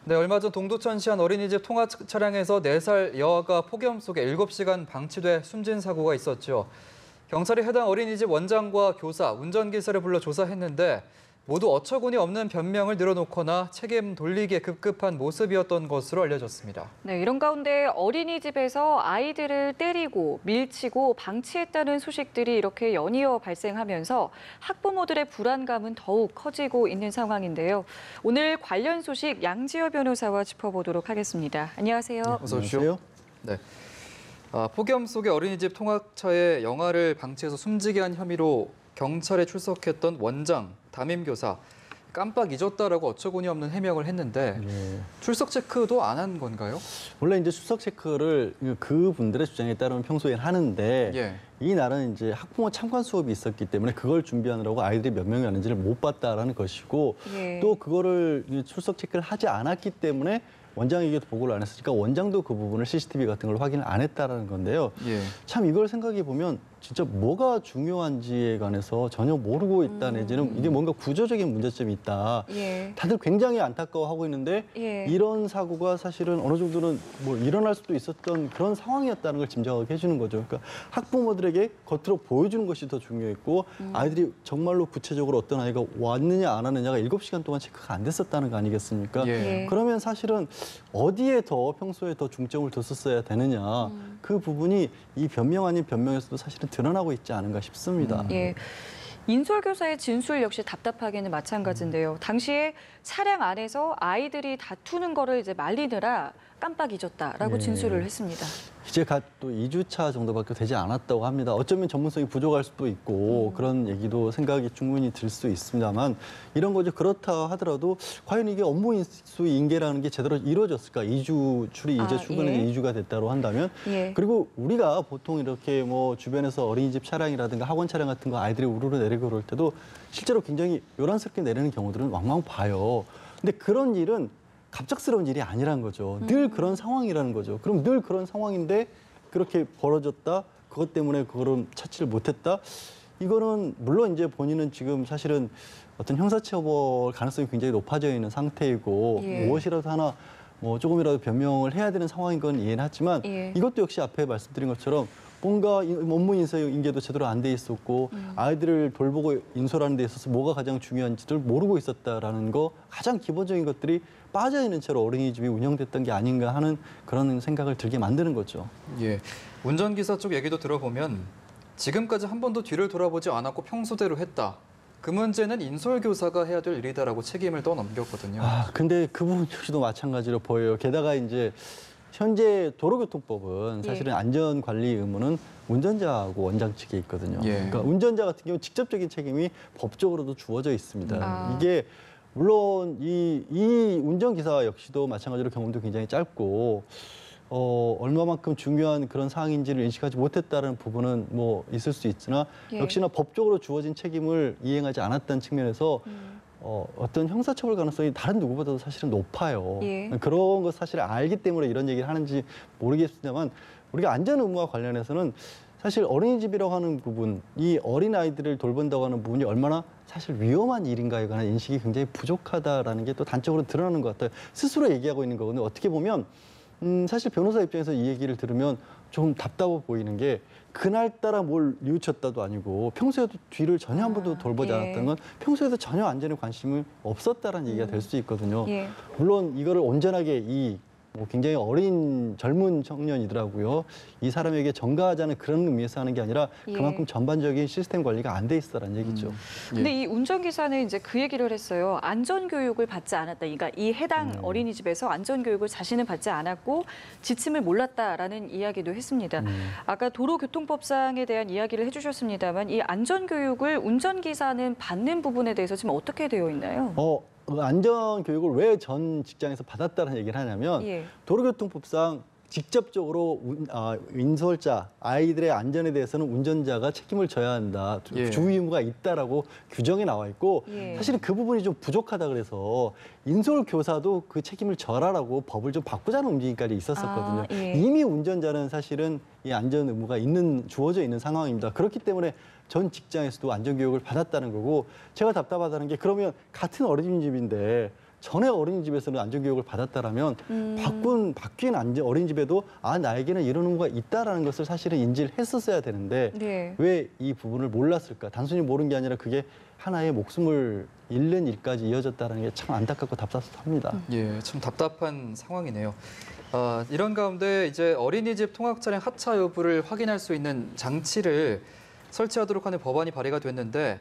네, 얼마 전 동두천시 한 어린이집 통화 차량에서 4살 여아가 폭염 속에 7시간 방치돼 숨진 사고가 있었죠. 경찰이 해당 어린이집 원장과 교사, 운전기사를 불러 조사했는데 모두 어처구니 없는 변명을 늘어놓거나 책임 돌리기에 급급한 모습이었던 것으로 알려졌습니다. 네, 이런 가운데 어린이집에서 아이들을 때리고 밀치고 방치했다는 소식들이 이렇게 연이어 발생하면서 학부모들의 불안감은 더욱 커지고 있는 상황인데요. 오늘 관련 소식 양지열 변호사와 짚어보도록 하겠습니다. 안녕하세요. 네, 어서 오십시오. 네. 폭염 속에 어린이집 통학차에 영아를 방치해서 숨지게 한 혐의로 경찰에 출석했던 원장, 담임교사 깜빡 잊었다라고 어처구니 없는 해명을 했는데 출석 체크도 안 한 건가요? 원래 이제 출석 체크를 그분들의 주장에 따르면 평소에 하는데 이 날은 이제 학부모 참관 수업이 있었기 때문에 그걸 준비하느라고 아이들이 몇 명이 왔는지를 못 봤다라는 것이고 또 그거를 출석 체크를 하지 않았기 때문에 원장에게도 보고를 안 했으니까 원장도 그 부분을 CCTV 같은 걸 확인을 안 했다라는 건데요. 참 이걸 생각해 보면 진짜 뭐가 중요한지에 관해서 전혀 모르고 있다 내지는 이게 뭔가 구조적인 문제점이 있다. 다들 굉장히 안타까워하고 있는데 이런 사고가 사실은 어느 정도는 뭐 일어날 수도 있었던 그런 상황이었다는 걸 짐작하게 해주는 거죠. 그러니까 학부모들에게 겉으로 보여주는 것이 더 중요했고 아이들이 정말로 구체적으로 어떤 아이가 왔느냐 안 왔느냐가 7시간 동안 체크가 안 됐었다는 거 아니겠습니까? 그러면 사실은 어디에 더 평소에 더 중점을 뒀었어야 되느냐. 그 부분이 이 변명 아닌 변명에서도 사실은 드러나고 있지 않은가 싶습니다. 인솔교사의 진술 역시 답답하기는 마찬가지인데요. 당시에 차량 안에서 아이들이 다투는 거를 이제 말리느라 깜빡 잊었다라고 진술을 했습니다. 이제 갓 또 2주차 정도밖에 되지 않았다고 합니다. 어쩌면 전문성이 부족할 수도 있고 그런 얘기도 생각이 충분히 들 수 있습니다만 이런 거죠. 그렇다 하더라도 과연 이게 업무 인수 인계라는 게 제대로 이루어졌을까? 2주 출이 이제 출근은 2주가 됐다고 한다면 그리고 우리가 보통 이렇게 뭐 주변에서 어린이집 차량이라든가 학원 차량 같은 거 아이들이 우르르 내리고 그럴 때도 실제로 굉장히 요란스럽게 내리는 경우들은 왕왕 봐요. 근데 그런 일은 갑작스러운 일이 아니란 거죠. 늘 그런 상황이라는 거죠. 그럼 늘 그런 상황인데 그렇게 벌어졌다. 그것 때문에 그거를 차치를 못했다. 이거는 물론 이제 본인은 지금 사실은 어떤 형사처벌 가능성이 굉장히 높아져 있는 상태이고 무엇이라도 하나 뭐 조금이라도 변명을 해야 되는 상황인 건 이해는 하지만 이것도 역시 앞에 말씀드린 것처럼 뭔가 업무 인계도 제대로 안 돼 있었고 아이들을 돌보고 인솔하는 데 있어서 뭐가 가장 중요한지를 모르고 있었다라는 거 가장 기본적인 것들이 빠져 있는 채로 어린이집이 운영됐던 게 아닌가 하는 그런 생각을 들게 만드는 거죠. 운전기사 쪽 얘기도 들어보면 지금까지 한 번도 뒤를 돌아보지 않았고 평소대로 했다. 그 문제는 인솔교사가 해야 될 일이다라고 책임을 떠넘겼거든요. 근데 그 부분 역시도 마찬가지로 보여요. 게다가 이제 현재 도로교통법은 사실은 안전관리 의무는 운전자하고 원장 측에 있거든요. 그러니까 운전자 같은 경우 직접적인 책임이 법적으로도 주어져 있습니다. 이게 물론 이 운전기사 역시도 마찬가지로 경험도 굉장히 짧고 얼마만큼 중요한 그런 사항인지를 인식하지 못했다는 부분은 뭐 있을 수 있으나 역시나 법적으로 주어진 책임을 이행하지 않았다는 측면에서 어떤 형사처벌 가능성이 다른 누구보다도 사실은 높아요. 그런 것 사실 알기 때문에 이런 얘기를 하는지 모르겠습니다만 우리가 안전 의무와 관련해서는 사실 어린이집이라고 하는 부분, 이 어린아이들을 돌본다고 하는 부분이 얼마나 사실 위험한 일인가에 관한 인식이 굉장히 부족하다라는 게 또 단적으로 드러나는 것 같아요. 스스로 얘기하고 있는 거거든요. 어떻게 보면 사실 변호사 입장에서 이 얘기를 들으면 좀 답답해 보이는 게 그날따라 뭘 뉘우쳤다도 아니고 평소에도 뒤를 전혀 한 번도 돌보지 않았다는 건 평소에도 전혀 안전에 관심이 없었다는 얘기가 될 수 있거든요. 물론 이거를 온전하게 뭐 굉장히 어린 젊은 청년이더라고요. 이 사람에게 전가하자는 그런 의미에서 하는 게 아니라 그만큼 전반적인 시스템 관리가 안 돼 있어라는 얘기죠. 근데 이 운전기사는 이제 그 얘기를 했어요. 안전교육을 받지 않았다. 그러니까 이 해당 어린이집에서 안전교육을 자신은 받지 않았고 지침을 몰랐다라는 이야기도 했습니다. 아까 도로교통법상에 대한 이야기를 해주셨습니다만 이 안전교육을 운전기사는 받는 부분에 대해서 지금 어떻게 되어 있나요? 안전교육을 왜 전 직장에서 받았다는 얘기를 하냐면 도로교통법상 직접적으로 인솔자, 아이들의 안전에 대해서는 운전자가 책임을 져야 한다. 주의 의무가 있다라고 규정에 나와 있고 사실은 그 부분이 좀 부족하다 그래서 인솔교사도 그 책임을 져라라고 법을 좀 바꾸자는 움직임까지 있었었거든요. 이미 운전자는 사실은 이 안전 의무가 주어져 있는 상황입니다. 그렇기 때문에 전 직장에서도 안전교육을 받았다는 거고 제가 답답하다는 게 그러면 같은 어린이집인데 전에 어린이집에서는 안전교육을 받았다라면 바뀐 어린이집에도 나에게는 이런 의무가 있다라는 것을 사실은 인지를 했었어야 되는데 네. 왜 이 부분을 몰랐을까? 단순히 모른 게 아니라 그게 하나의 목숨을 잃는 일까지 이어졌다는 게 참 안타깝고 답답합니다. 예, 참 답답한 상황이네요. 이런 가운데 이제 어린이집 통학 차량 하차 여부를 확인할 수 있는 장치를 설치하도록 하는 법안이 발의가 됐는데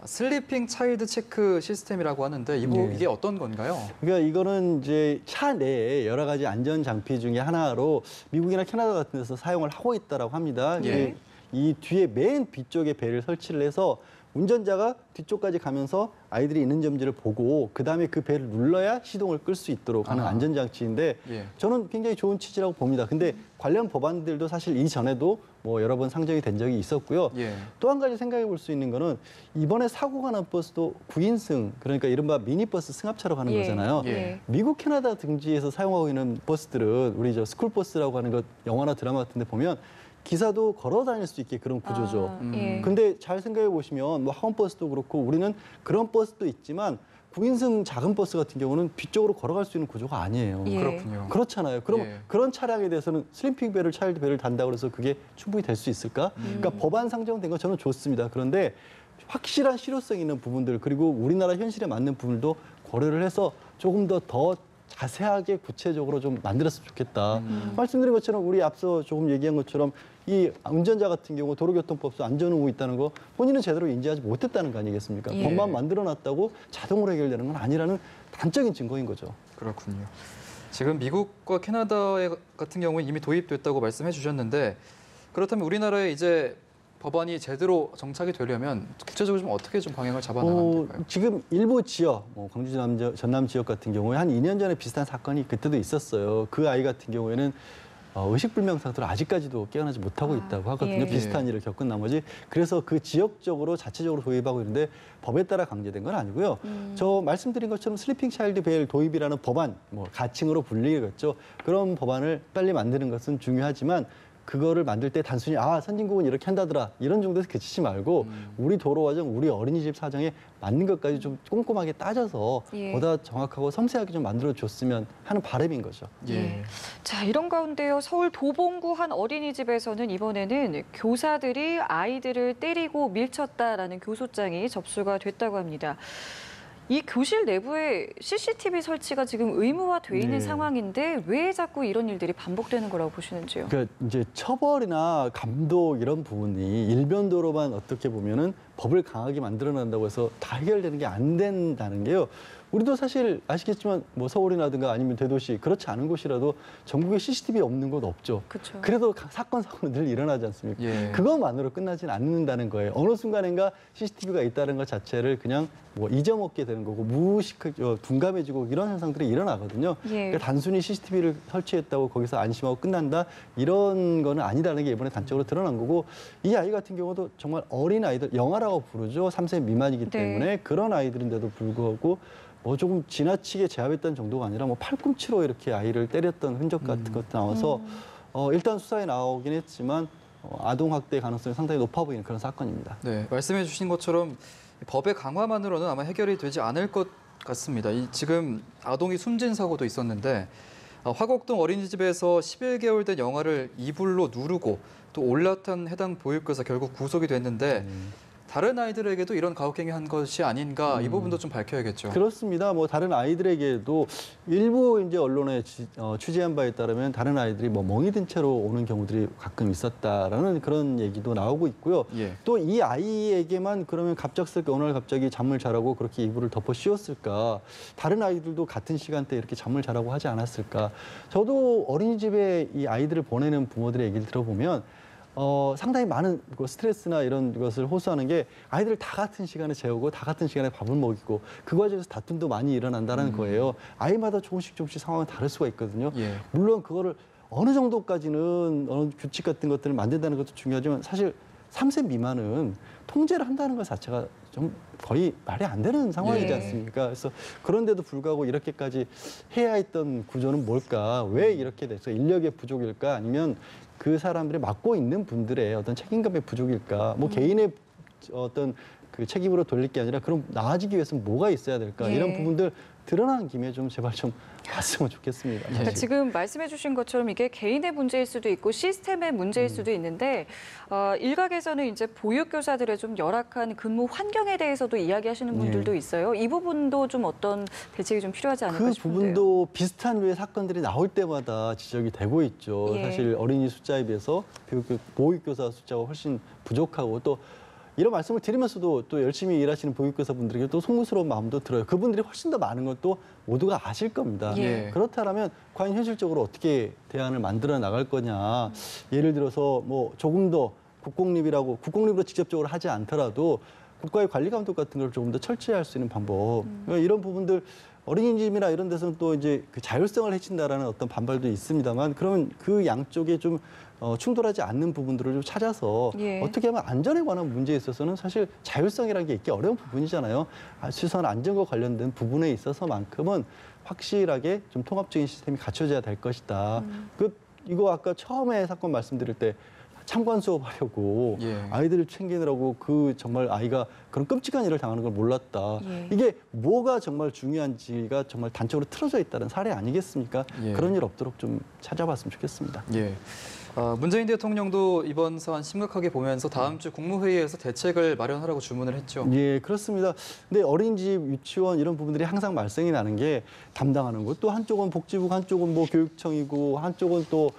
슬리핑 차일드 체크 시스템이라고 하는데 이게 어떤 건가요? 그러니까 이거는 이제 차 내에 여러 가지 안전 장비 중에 하나로 미국이나 캐나다 같은 데서 사용을 하고 있다라고 합니다. 예. 이 뒤에 맨 뒤쪽에 배를 설치를 해서 운전자가 뒤쪽까지 가면서 아이들이 있는 점지를 보고 그다음에 그 배를 눌러야 시동을 끌 수 있도록 하는 안전장치인데 예. 저는 굉장히 좋은 취지라고 봅니다. 근데 관련 법안들도 사실 이전에도 뭐 여러 번 상정이 된 적이 있었고요. 예. 또 한 가지 생각해 볼 수 있는 거는 이번에 사고가 난 버스도 9인승 그러니까 이른바 미니버스 승합차로 가는 거잖아요. 예. 미국, 캐나다 등지에서 사용하고 있는 버스들은 우리 스쿨버스라고 하는 것 영화나 드라마 같은 데 보면 기사도 걸어 다닐 수 있게 그런 구조죠. 예. 근데 잘 생각해 보시면 뭐 학원버스도 그렇고 우리는 그런 버스도 있지만 9인승 작은 버스 같은 경우는 뒤쪽으로 걸어갈 수 있는 구조가 아니에요. 예. 그렇군요. 그렇잖아요. 그럼 예. 그런 차량에 대해서는 슬리핑 배를 차일드 배를 단다고 해서 그게 충분히 될 수 있을까? 그러니까 법안 상정된 건 저는 좋습니다. 그런데 확실한 실효성 있는 부분들 그리고 우리나라 현실에 맞는 부분도 고려를 해서 조금 더 자세하게 구체적으로 좀 만들었으면 좋겠다. 말씀드린 것처럼 우리 앞서 조금 얘기한 것처럼 이 운전자 같은 경우 도로교통법상 안전의무 있다는 거 본인은 제대로 인지하지 못했다는 거 아니겠습니까? 예. 법만 만들어놨다고 자동으로 해결되는 건 아니라는 단적인 증거인 거죠. 그렇군요. 지금 미국과 캐나다 같은 경우는 이미 도입됐다고 말씀해 주셨는데 그렇다면 우리나라에 이제 법안이 제대로 정착이 되려면 구체적으로 좀 어떻게 좀 방향을 잡아나가면 될까요? 지금 일부 지역, 광주 전남 지역 같은 경우에 한 2년 전에 비슷한 사건이 그때도 있었어요. 그 아이 같은 경우에는 의식불명 상태로 아직까지도 깨어나지 못하고 있다고 하거든요. 예. 비슷한 일을 겪은 나머지. 그래서 그 지역적으로 자체적으로 도입하고 있는데 법에 따라 강제된 건 아니고요. 저 말씀드린 것처럼 슬리핑 차일드 베일 도입이라는 법안, 가칭으로 불리겠죠. 그런 법안을 빨리 만드는 것은 중요하지만 그거를 만들 때 단순히 선진국은 이렇게 한다더라 이런 정도에서 그치지 말고 우리 도로 과정, 우리 어린이집 사정에 맞는 것까지 좀 꼼꼼하게 따져서 예. 보다 정확하고 섬세하게 좀 만들어줬으면 하는 바람인 거죠. 예. 자, 이런 가운데요. 서울 도봉구 한 어린이집에서는 이번에는 교사들이 아이들을 때리고 밀쳤다라는 교소장이 접수가 됐다고 합니다. 이 교실 내부에 CCTV 설치가 지금 의무화돼 있는 네. 상황인데 왜 자꾸 이런 일들이 반복되는 거라고 보시는지요? 그러니까 이제 처벌이나 감독 이런 부분이 일변도로만 어떻게 보면은 법을 강하게 만들어낸다고 해서 다 해결되는 게 안 된다는 게요. 우리도 사실 아시겠지만 뭐 서울이라든가 아니면 대도시 그렇지 않은 곳이라도 전국에 CCTV 없는 곳 없죠. 그렇죠. 그래도 사건 사고는 늘 일어나지 않습니까? 예. 그것만으로 끝나진 않는다는 거예요. 어느 순간인가 CCTV가 있다는 것 자체를 그냥 잊어먹게 되는 거고 무의식하게 둔감해지고 이런 현상들이 일어나거든요. 예. 그러니까 단순히 CCTV를 설치했다고 거기서 안심하고 끝난다 이런 거는 아니라는 게 이번에 단적으로 드러난 거고 이 아이 같은 경우도 정말 어린 아이들 영아라고 부르죠. 3세 미만이기 네. 때문에 그런 아이들인데도 불구하고 조금 지나치게 제압했다는 정도가 아니라 팔꿈치로 이렇게 아이를 때렸던 흔적 같은 것도 나와서 일단 수사에 나오긴 했지만 아동 학대 가능성이 상당히 높아 보이는 그런 사건입니다. 네, 말씀해 주신 것처럼 법의 강화만으로는 아마 해결이 되지 않을 것 같습니다. 지금 아동이 숨진 사고도 있었는데 화곡동 어린이집에서 11개월 된 영아를 이불로 누르고 또 올라탄 해당 보육교사 결국 구속이 됐는데 다른 아이들에게도 이런 가혹행위 한 것이 아닌가 이 부분도 좀 밝혀야겠죠. 그렇습니다. 다른 아이들에게도 일부 이제 언론에 취재한 바에 따르면 다른 아이들이 멍이 든 채로 오는 경우들이 가끔 있었다라는 그런 얘기도 나오고 있고요. 예. 또 이 아이에게만 그러면 갑작스럽게 어느 날 갑자기 잠을 자라고 그렇게 이불을 덮어 씌웠을까? 다른 아이들도 같은 시간대에 이렇게 잠을 자라고 하지 않았을까? 저도 어린이집에 이 아이들을 보내는 부모들의 얘기를 들어보면 상당히 많은 스트레스나 이런 것을 호소하는 게 아이들 다 같은 시간에 재우고 다 같은 시간에 밥을 먹이고 그 과정에서 다툼도 많이 일어난다는 거예요. 아이마다 조금씩 상황은 다를 수가 있거든요. 예. 물론 그거를 어느 정도까지는 어느 규칙 같은 것들을 만든다는 것도 중요하지만 사실 3세 미만은 통제를 한다는 것 자체가 좀 거의 말이 안 되는 상황이지 예. 않습니까? 그래서 그런데도 불구하고 이렇게까지 해야 했던 구조는 뭘까? 왜 이렇게 됐어? 인력의 부족일까? 아니면 그 사람들이 맡고 있는 분들의 어떤 책임감의 부족일까? 개인의 어떤 그 책임으로 돌릴 게 아니라 그럼 나아지기 위해서는 뭐가 있어야 될까? 예. 이런 부분들 드러난 김에 좀 제발 좀 왔으면 좋겠습니다. 그러니까 지금 말씀해 주신 것처럼 이게 개인의 문제일 수도 있고 시스템의 문제일 수도 있는데 일각에서는 이제 보육교사들의 좀 열악한 근무 환경에 대해서도 이야기하시는 분들도 있어요. 이 부분도 좀 어떤 대책이 좀 필요하지 않을까 그 싶은데요. 부분도 비슷한 류의 사건들이 나올 때마다 지적이 되고 있죠. 예. 사실 어린이 숫자에 비해서 보육교사 숫자가 훨씬 부족하고 또 이런 말씀을 드리면서도 또 열심히 일하시는 보육교사분들에게 또 송구스러운 마음도 들어요. 그분들이 훨씬 더 많은 건 또 모두가 아실 겁니다. 예. 그렇다면 과연 현실적으로 어떻게 대안을 만들어 나갈 거냐. 예를 들어서 뭐 조금 더 국공립으로 직접적으로 하지 않더라도 국가의 관리 감독 같은 걸 조금 더 철저히 할 수 있는 방법. 그러니까 이런 부분들 어린이집이나 이런 데서는 또 이제 그 자율성을 해친다라는 어떤 반발도 있습니다만 그러면 그 양쪽에 좀 충돌하지 않는 부분들을 좀 찾아서 예. 어떻게 하면 안전에 관한 문제에 있어서는 사실 자율성이라는 게 있기 어려운 부분이잖아요. 시설 안전과 관련된 부분에 있어서만큼은 확실하게 좀 통합적인 시스템이 갖춰져야 될 것이다. 이거 아까 처음에 사건 말씀드릴 때 참관 수업하려고 아이들을 챙기느라고 정말 아이가 그런 끔찍한 일을 당하는 걸 몰랐다. 이게 뭐가 정말 중요한지가 정말 단적으로 틀어져 있다는 사례 아니겠습니까? 그런 일 없도록 좀 찾아봤으면 좋겠습니다. 문재인 대통령도 이번 사안 심각하게 보면서 다음 주 국무회의에서 대책을 마련하라고 주문을 했죠. 예, 그렇습니다. 근데 어린이집, 유치원 이런 부분들이 항상 발생이 나는 게 담당하는 것. 또 한쪽은 복지부, 한쪽은 뭐 교육청이고 한쪽은 또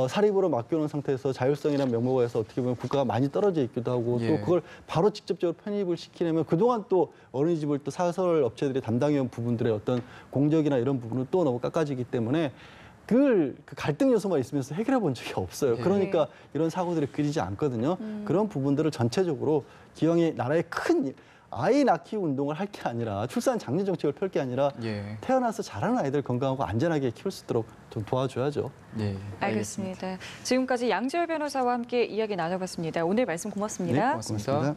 사립으로 맡겨놓은 상태에서 자율성이라는 명목에서 어떻게 보면 국가가 많이 떨어져 있기도 하고 또 그걸 바로 직접적으로 편입을 시키려면 그동안 또 어린이집을 또 사설 업체들이 담당해온 부분들의 어떤 공적이나 이런 부분은 또 너무 깎아지기 때문에 그 갈등 요소만 있으면서 해결해 본 적이 없어요. 그러니까 이런 사고들이 끊이지 않거든요. 그런 부분들을 전체적으로 기왕에 나라의 큰 아이 낳기 운동을 할 게 아니라 출산 장려 정책을 펼 게 아니라 태어나서 자라는 아이들 건강하고 안전하게 키울 수 있도록 좀 도와줘야죠. 알겠습니다. 지금까지 양지열 변호사와 함께 이야기 나눠봤습니다. 오늘 말씀 고맙습니다. 네, 고맙습니다.